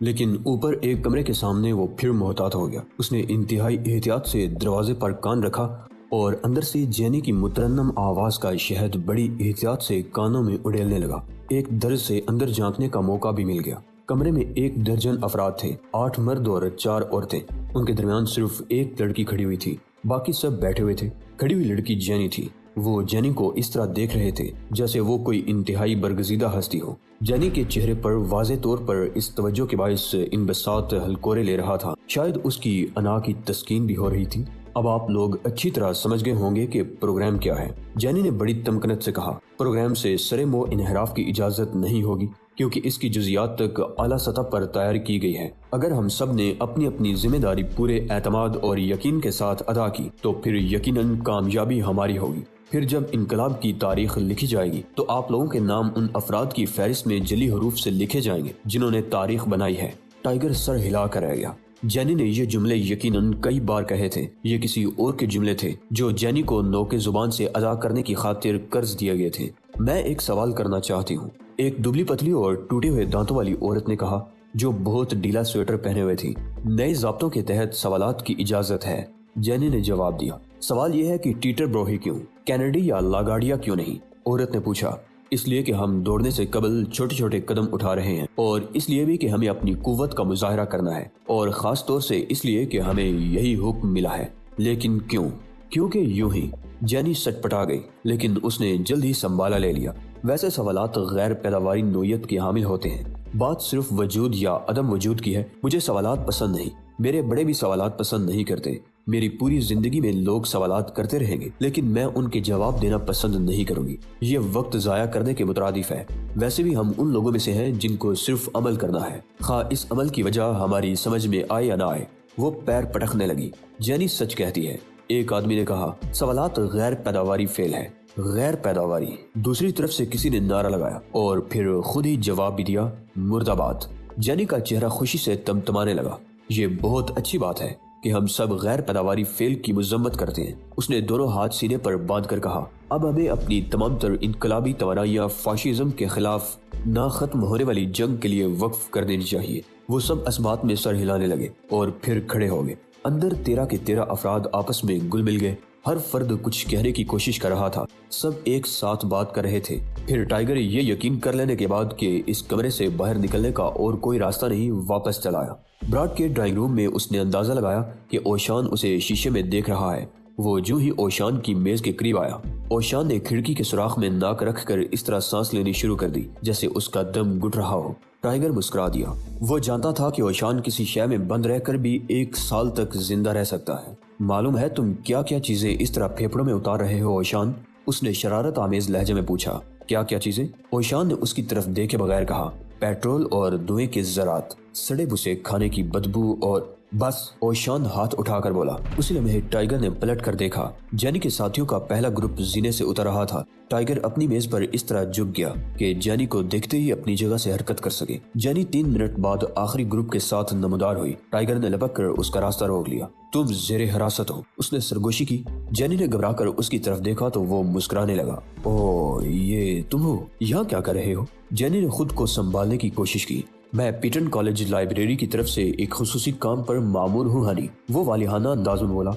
لیکن اوپر ایک کمرے کے سامنے وہ پھر محتاط ہو گیا۔ اس نے انتہائی احتیاط سے دروازے پر کان رکھا اور اندر سے جینی کی مترنم آواز کا شہد بڑی احتیاط سے کانوں میں اڑیلنے لگا۔ ایک درج سے اندر جھانکنے کا موقع بھی مل گیا۔ کمرے میں 1 درجن افراد تھے، 8 مرد اور 4 عورتیں۔ ان کے درمیان صرف ایک لڑکی کھڑی ہوئی تھی، باقی سب بیٹھے ہوئے تھے۔ کھڑی ہوئی لڑکی جینی تھی۔ وہ جینی کو اس طرح دیکھ رہے تھے جیسے وہ کوئی انتہائی برگزیدہ ہستی ہو۔ جینی کے چہرے پر واضح طور پر اس توجہ کے باعث انبساط ہلکورے لے رہا تھا، شاید اس کی انا کی تسکین بھی ہو رہی تھی۔ اب آپ لوگ اچھی طرح سمجھ گئے ہوں گے کہ پروگرام کیا ہے، جینی نے بڑی تمکنت سے کہا۔ پروگرام سے سرے مو انحراف کی اجازت نہیں ہوگی کیونکہ اس کی جزیات تک اعلیٰ سطح پر تیار کی گئی ہے۔ اگر ہم سب نے اپنی اپنی ذمہ داری پورے اعتماد اور یقین کے ساتھ ادا کی تو پھر یقیناً کامیابی ہماری ہوگی۔ پھر جب انقلاب کی تاریخ لکھی جائے گی تو آپ لوگوں کے نام ان افراد کی فہرست میں جلی حروف سے لکھے جائیں گے جنہوں نے تاریخ بنائی ہے۔ ٹائیگر سر ہلا کر رہ گیا۔ جینی نے یہ جملے یقیناً کئی بار کہے تھے۔ یہ کسی اور کے جملے تھے جو جینی کو نوکے زبان سے ادا کرنے کی خاطر قرض دیے گئے تھے۔ میں ایک سوال کرنا چاہتی ہوں، ایک دبلی پتلی اور ٹوٹے ہوئے دانتوں والی عورت نے کہا جو بہت ڈھیلا سویٹر پہنے ہوئے تھی۔ نئے ضابطوں کے تحت سوالات کی اجازت ہے، جینی نے جواب دیا۔ سوال یہ ہے کہ ٹیٹر برو ہی کیوں، کینیڈی یا لاگارڈیا کیوں نہیں؟ عورت نے پوچھا۔ اس لیے کہ ہم دوڑنے سے قبل چھوٹے چھوٹے قدم اٹھا رہے ہیں، اور اس لیے بھی کہ ہمیں اپنی قوت کا مظاہرہ کرنا ہے، اور خاص طور سے اس لیے کہ ہمیں یہی حکم ملا ہے۔ لیکن کیوں؟ کیونکہ یوں ہی۔ جینی سٹ پٹا گئی، لیکن اس نے جلد ہی سنبھالا لے لیا۔ ویسے سوالات غیر پیداواری نوعیت کے حامل ہوتے ہیں، بات صرف وجود یا عدم وجود کی ہے۔ مجھے سوالات پسند نہیں، میرے بڑے بھی سوالات پسند نہیں کرتے۔ میری پوری زندگی میں لوگ سوالات کرتے رہیں گے، لیکن میں ان کے جواب دینا پسند نہیں کروں گی۔ یہ وقت ضائع کرنے کے مترادف ہے۔ ویسے بھی ہم ان لوگوں میں سے ہیں جن کو صرف عمل کرنا ہے، خواہ اس عمل کی وجہ ہماری سمجھ میں آئے یا نہ آئے۔ وہ پیر پٹکنے لگی۔ جینی سچ کہتی ہے، ایک آدمی نے کہا۔ سوالات غیر پیداواری فعل ہے۔ غیر پیداواری؟ دوسری طرف سے کسی نے نعرہ لگایا اور پھر خود ہی جواب بھی دیا، مرد آباد۔ جینی کا چہرہ خوشی سے تمتمانے لگا۔ یہ بہت اچھی بات ہے کہ ہم سب غیر پیداواری فعل کی مذمت کرتے ہیں۔ اس نے دونوں ہاتھ سینے پر باندھ کر کہا، اب ہمیں اپنی تمام تر انقلابی توانائیاں فاشزم کے خلاف نہ ختم ہونے والی جنگ کے لیے وقف کر دینی چاہیے۔ وہ سب اسبات میں سر ہلانے لگے اور پھر کھڑے ہو گئے۔ اندر 13 کے 13 افراد آپس میں گل مل گئے۔ ہر فرد کچھ کہنے کی کوشش کر رہا تھا، سب ایک ساتھ بات کر رہے تھے۔ پھر ٹائیگر یہ یقین کر لینے کے بعد کہ اس کمرے سے باہر نکلنے کا اور کوئی راستہ نہیں، واپس چلا آیا۔ براڈ کے ڈرائنگ روم میں اس نے اندازہ لگایا کہ اوشان اسے شیشے میں دیکھ رہا ہے۔ وہ جو ہی اوشان کی میز کے قریب آیا، اوشان نے کھڑکی کے سوراخ میں ناک رکھ کر اس طرح سانس لینی شروع کر دی جیسے اس کا دم گھٹ رہا ہو۔ ٹائیگر مسکرا دیا۔ وہ جانتا تھا کہ اوشان کسی شے میں بند رہ کر بھی 1 سال تک زندہ رہ سکتا ہے۔ معلوم ہے تم کیا کیا چیزیں اس طرح پھیپھڑوں میں اتار رہے ہو اوشان؟ اس نے شرارت آمیز لہجے میں پوچھا۔ کیا کیا چیزیں؟ اوشان نے اس کی طرف دیکھے بغیر کہا، پیٹرول اور دھوئیں کے ذرات، سڑے بسے کھانے کی بدبو اور بس۔ اوشان ہاتھ اٹھا کر بولا۔ اسی لمحے ٹائیگر نے پلٹ کر دیکھا۔ جینی کے ساتھیوں کا پہلا گروپ زینے سے اتر رہا تھا۔ ٹائیگر اپنی میز پر اس طرح جھک گیا کہ جینی کو دیکھتے ہی اپنی جگہ سے حرکت کر سکے۔ جینی 3 منٹ بعد آخری گروپ کے ساتھ نمودار ہوئی۔ ٹائیگر نے لپک کر اس کا راستہ روک لیا۔ تم زیر حراست ہو، اس نے سرگوشی کی۔ جینی نے گھبرا کر اس کی طرف دیکھا تو وہ مسکرانے لگا۔ اوہ، یہ تم ہو؟ یہاں کیا کر رہے ہو؟ جینی نے خود کو سنبھالنے کی کوشش کی۔ میں پیٹن کالج لائبریری کی طرف سے ایک خصوصی کام پر مامور ہوں ہنی، وہ والیانہ انداز میں بولا۔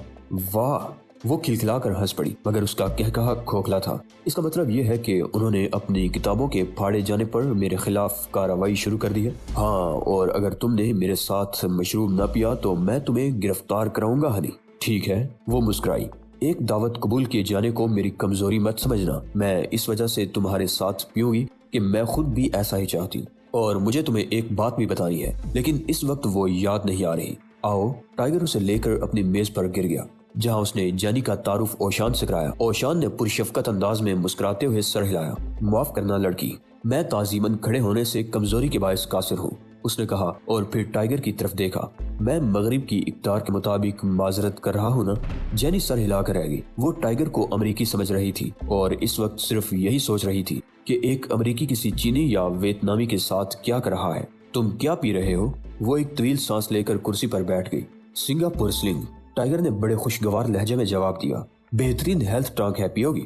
واہ! وہ کھلکھلا کر ہنس پڑی، مگر اس کا کہکہا کھوکھلا تھا۔ اس کا مطلب یہ ہے کہ انہوں نے اپنی کتابوں کے پھاڑے جانے پر میرے خلاف کارروائی شروع کر دی ہے۔ ہاں، اور اگر تم نے میرے ساتھ مشروب نہ پیا تو میں تمہیں گرفتار کراؤں گا ہنی۔ ٹھیک ہے، وہ مسکرائی۔ ایک دعوت قبول کیے جانے کو میری کمزوری مت سمجھنا۔ میں اس وجہ سے تمہارے ساتھ پیوں گی کہ میں خود بھی ایسا ہی چاہتی ہوں، اور مجھے تمہیں ایک بات بھی بتانی ہے، لیکن اس وقت وہ یاد نہیں آ رہی۔ آؤ۔ ٹائیگر اسے لے کر اپنی میز پر گر گیا، جہاں اس نے جینی کا تعارف اوشان سے کرایا۔ اوشان نے پرشفقت انداز میں مسکراتے ہوئے سر ہلایا۔ معاف کرنا لڑکی، میں تعظیماً کھڑے ہونے سے کمزوری کے باعث قاصر ہوں، اس نے کہا، اور پھر ٹائیگر کی طرف دیکھا۔ میں مغرب کی اقدار کے مطابق معذرت کر رہا ہوں نا؟ جینی سر ہلا کر رہ گئی۔ وہ ٹائیگر کو امریکی سمجھ رہی تھی اور اس وقت صرف یہی سوچ رہی تھی کہ ایک امریکی کسی چینی یا ویتنامی کے ساتھ کیا کر رہا ہے۔ تم کیا پی رہے ہو؟ وہ ایک طویل سانس لے کر کرسی پر بیٹھ گئی۔ سنگاپور سلنگ، ٹائیگر نے بڑے خوشگوار لہجے میں جواب دیا۔ بہترین ہیلتھ ٹانک ہے، پیو گی؟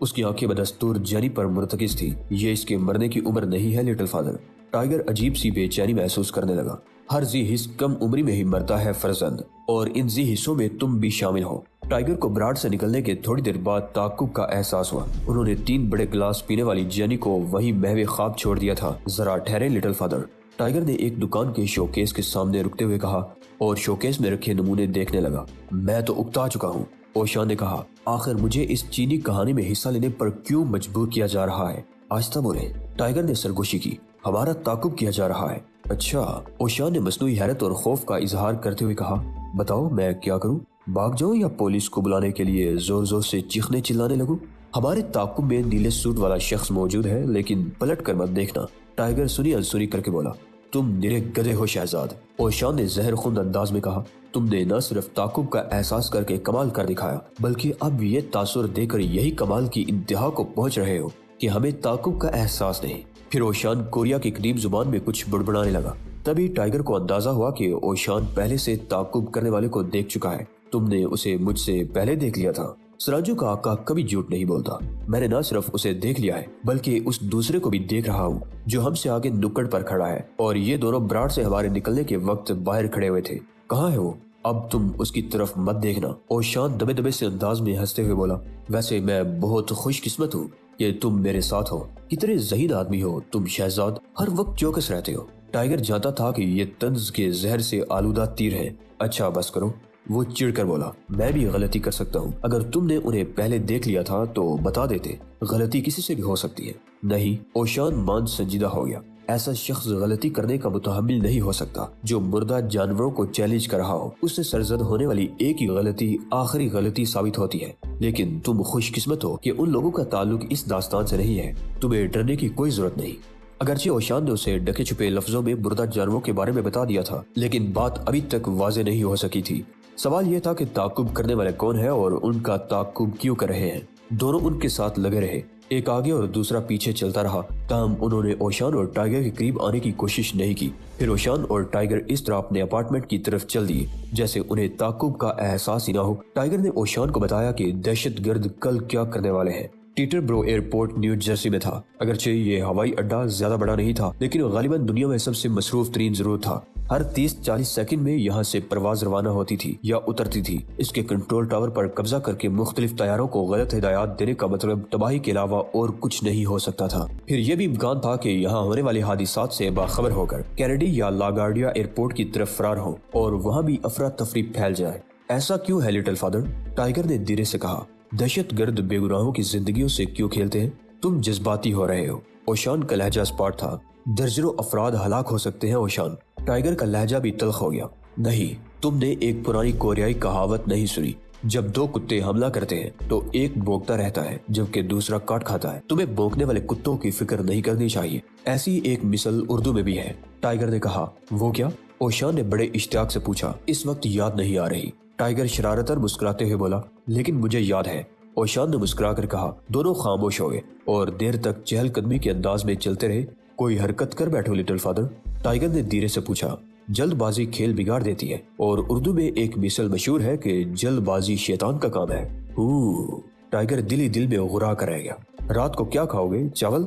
اس کی آنکھیں بدستور جینی پر مرتکز تھی۔ یہ اس کے مرنے کی عمر نہیں ہے لٹل فادر۔ ٹائیگر عجیب سی بے چینی محسوس کرنے لگا۔ ہر ذی حص کم عمری میں ہی مرتا ہے فرزند، اور ان ذی حصوں میں تم بھی شامل ہو۔ ٹائیگر کو براڈ سے نکلنے کے تھوڑی دیر بعد تعقب کا احساس ہوا۔ انہوں نے 3 بڑے گلاس پینے والی جینی کو وہیں محو خواب چھوڑ دیا تھا۔ ذرا ٹھہرے لٹل فادر، ٹائیگر نے ایک دکان کے شوکیس کے سامنے رکتے ہوئے کہا اور شوکیس میں رکھے نمونے دیکھنے لگا۔ میں تو اکتا چکا ہوں، اوشان نے کہا۔ آخر مجھے اس چینی کہانی میں حصہ لینے پر کیوں مجبور کیا جا رہا ہے؟ آہستہ بولے، ٹائیگر نے سرگوشی کی۔ ہمارا تعقب کیا جا رہا ہے۔ اچھا، اوشان نے مصنوعی حیرت اور خوف کا اظہار کرتے ہوئے کہا۔ بتاؤ میں کیا کروں؟ بھاگ جاؤں یا پولیس کو بلانے کے لیے زور زور سے چیخنے چلانے لگوں؟ ہمارے تعقب میں نیلے سوٹ والا شخص موجود ہے، لیکن پلٹ کر مت دیکھنا، ٹائیگر سنی انسنی کر کے بولا۔ تم نرے گدھے ہو شہزاد، اوشان نے زہر خوند انداز میں کہا۔ تم نے نہ صرف تعقب کا احساس کر کے کمال کر دکھایا، بلکہ اب یہ تاثر دے کر یہی کمال کی انتہا کو پہنچ رہے ہو کہ ہمیں تعقب کا احساس نہیں۔ پھر اوشان کوریا کی قدیم زبان میں کچھ بڑبڑانے لگا۔ تبھی ٹائیگر کو اندازہ ہوا کہ اوشان پہلے سے تعقب کرنے والے کو دیکھ چکا ہے۔ تم نے اسے مجھ سے پہلے دیکھ لیا تھا۔ سراجو کا آقا کبھی جھوٹ نہیں بولتا۔ میں نے نہ صرف اسے دیکھ لیا ہے، بلکہ اس دوسرے کو بھی دیکھ رہا ہوں جو ہم سے آگے نکڑ پر کھڑا ہے، اور یہ دونوں براڈ سے ہمارے نکلنے کے وقت باہر کھڑے ہوئے تھے۔ کہاں ہے وہ؟ اب تم اس کی طرف مت دیکھنا، اوشان دبے دبے سے انداز میں ہنستے ہوئے بولا۔ ویسے میں بہت خوش قسمت ہوں کہ تم میرے ساتھ ہو۔ کتنے ذہین آدمی ہو تم شہزاد، ہر وقت چوکس رہتے ہو۔ ٹائیگر جانتا تھا کہ یہ طنز کے زہر سے آلودہ تیر ہے۔ اچھا بس کرو، وہ چڑ کر بولا۔ میں بھی غلطی کر سکتا ہوں۔ اگر تم نے انہیں پہلے دیکھ لیا تھا تو بتا دیتے۔ غلطی کسی سے بھی ہو سکتی ہے۔ نہیں، اوشان مان سنجیدہ ہو گیا۔ ایسا شخص غلطی کرنے کا متحمل نہیں ہو سکتا جو مردہ جانوروں کو چیلنج کر رہا ہو۔ اس سے سرزد ہونے والی ایک ہی غلطی آخری غلطی ثابت ہوتی ہے۔ لیکن تم خوش قسمت ہو کہ ان لوگوں کا تعلق اس داستان سے نہیں ہے۔ تمہیں ڈرنے کی کوئی ضرورت نہیں۔ اگرچہ اوشان نے اسے ڈھکے چھپے لفظوں میں مردہ جانوروں کے بارے میں بتا دیا تھا، لیکن بات ابھی تک واضح نہیں ہو سکی تھی۔ سوال یہ تھا کہ تعقب کرنے والے کون ہیں اور ان کا تعقب کیوں کر رہے ہیں۔ دونوں ان کے ساتھ لگے رہے، ایک آگے اور دوسرا پیچھے چلتا رہا، تاہم انہوں نے اوشان اور ٹائیگر کے قریب آنے کی کوشش نہیں کی۔ پھر اوشان اور ٹائیگر اس طرح اپنے اپارٹمنٹ کی طرف چل دیے جیسے انہیں تعقب کا احساس ہی نہ ہو۔ ٹائیگر نے اوشان کو بتایا کہ دہشت گرد کل کیا کرنے والے ہیں۔ ٹیٹر برو ایئرپورٹ نیو جرسی میں تھا۔ اگرچہ یہ ہوائی اڈا زیادہ بڑا نہیں تھا، لیکن غالباً دنیا میں سب سے مصروف ترین ضرور تھا۔ ہر 30-40 سیکنڈ میں یہاں سے پرواز روانہ ہوتی تھی یا اترتی تھی۔ اس کے کنٹرول ٹاور پر قبضہ کر کے مختلف طیاروں کو غلط ہدایات دینے کا مطلب تباہی کے علاوہ اور کچھ نہیں ہو سکتا تھا۔ پھر یہ بھی امکان تھا کہ یہاں ہونے والے حادثات سے باخبر ہو کر کینیڈی یا لاگارڈیا ایئرپورٹ کی طرف فرار ہو اور وہاں بھی افراتفری پھیل جائے۔ ایسا کیوں ہے لٹل فادر؟ ٹائیگر نے دھیرے سے کہا۔ دہشت گرد بے گناہوں کی زندگیوں سے کیوں کھیلتے ہیں؟ تم جذباتی ہو رہے ہو۔ اوشان کا لہجہ اسپاٹ تھا۔ درجنوں افراد ہلاک ہو سکتے ہیں اوشان۔ ٹائیگر کا لہجہ بھی تلخ ہو گیا۔ نہیں، تم نے ایک پرانی کوریائی کہاوت نہیں سنی؟ جب 2 کتے حملہ کرتے ہیں تو ایک بھونکتا رہتا ہے جبکہ دوسرا کاٹ کھاتا ہے۔ تمہیں بھونکنے والے کتوں کی فکر نہیں کرنی چاہیے۔ ایسی ایک مثل اردو میں بھی ہے۔ ٹائیگر نے کہا۔ وہ کیا؟ اوشان نے بڑے اشتیاق سے پوچھا۔ اس وقت یاد نہیں آ رہی، ٹائیگر شرارتاً مسکراتے ہوئے بولا۔ لیکن مجھے یاد ہے، اوشان نے مسکرا کر کہا۔ دونوں خاموش ہو گئے اور دیر تک چہل قدمی کے انداز میں چلتے رہے۔ کوئی حرکت کر بیٹھو لٹل فادر، ٹائیگر نے دھیرے سے پوچھا۔ جلد بازی کھیل بگاڑ دیتی ہے، اور اردو میں ایک مثل مشہور ہے کہ جلد بازی شیطان کا کام ہے۔ ٹائیگر دل ہی دل میں غرا کر رہ گیا۔ رات کو کیا کھاؤ گے؟ چاول؟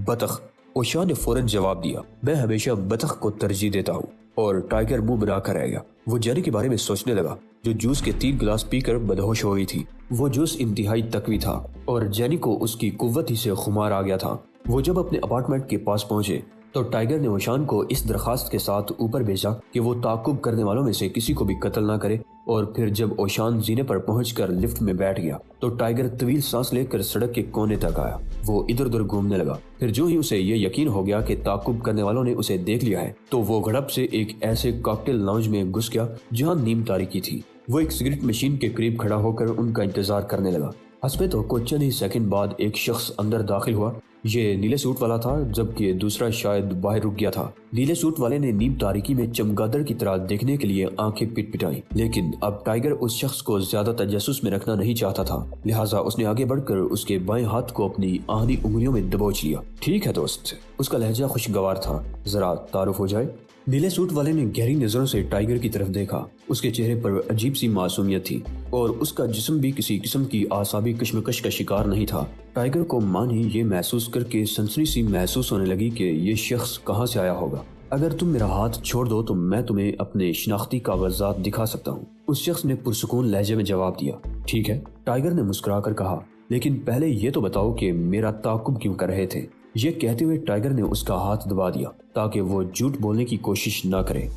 بطخ، اوشان نے فوراً جواب دیا۔ میں ہمیشہ بطخ کو ترجیح دیتا ہوں۔ اور ٹائیگر منہ بنا کر رہ گیا۔ وہ جینی کے بارے میں سوچنے لگا جو جوس کے 3 گلاس پی کر بدہوش ہو گئی تھی۔ وہ جوس انتہائی تقوی تھا اور جینی کو اس کی قوت ہی سے خمار آ گیا تھا۔ وہ جب اپنے اپارٹمنٹ کے پاس پہنچے تو ٹائیگر نے اوشان کو اس درخواست کے ساتھ اوپر بھیجا کہ وہ تعقب کرنے والوں میں سے کسی کو بھی قتل نہ کرے، اور پھر جب اوشان زینے پر پہنچ کر لفٹ میں بیٹھ گیا تو ٹائیگر طویل سانس لے کر سڑک کے کونے تک آیا۔ وہ ادھر ادھر گھومنے لگا۔ پھر جو ہی اسے یہ یقین ہو گیا کہ تعقب کرنے والوں نے اسے دیکھ لیا ہے تو وہ گھڑپ سے ایک ایسے کاکٹیل لاؤنج میں گھس گیا جہاں نیم تاریکی تھی۔ وہ ایک سگریٹ مشین کے قریب کھڑا ہو کر ان کا انتظار کرنے لگا۔ حسب توقع چند ہی سیکنڈ بعد ایک شخص اندر داخل ہوا۔ یہ نیلے سوٹ والا تھا جبکہ دوسرا شاید باہر رک گیا تھا۔ نیلے سوٹ والے نے نیم تاریکی میں چمگادڑ کی طرح دیکھنے کے لیے آنکھیں پٹ پٹائیں، لیکن اب ٹائیگر اس شخص کو زیادہ تجسس میں رکھنا نہیں چاہتا تھا، لہٰذا اس نے آگے بڑھ کر اس کے بائیں ہاتھ کو اپنی آہنی انگلیوں میں دبوچ لیا۔ ٹھیک ہے دوست، اس کا لہجہ خوشگوار تھا۔ ذرا تعارف ہو جائے۔ نیلے سوٹ والے نے گہری نظروں سے ٹائیگر کی طرف دیکھا۔ اس کے چہرے پر عجیب سی معصومیت تھی اور اس کا جسم بھی کسی قسم کی اعصابی کشمکش کا شکار نہیں تھا۔ ٹائیگر کو مانی یہ محسوس کر کے سنسنی سی محسوس ہونے لگی کہ یہ شخص کہاں سے آیا ہوگا۔ اگر تم میرا ہاتھ چھوڑ دو تو میں تمہیں اپنے شناختی کاغذات دکھا سکتا ہوں، اس شخص نے پرسکون لہجے میں جواب دیا۔ ٹھیک ہے، ٹائیگر نے مسکرا کر کہا، لیکن پہلے یہ تو بتاؤ کہ میرا تعاقب کیوں کر رہے تھے؟ یہ کہتے ہوئے ٹائیگر نے اس کا ہاتھ دبا دیا تاکہ وہ جھوٹ بولنے کی کوشش نہ کرے۔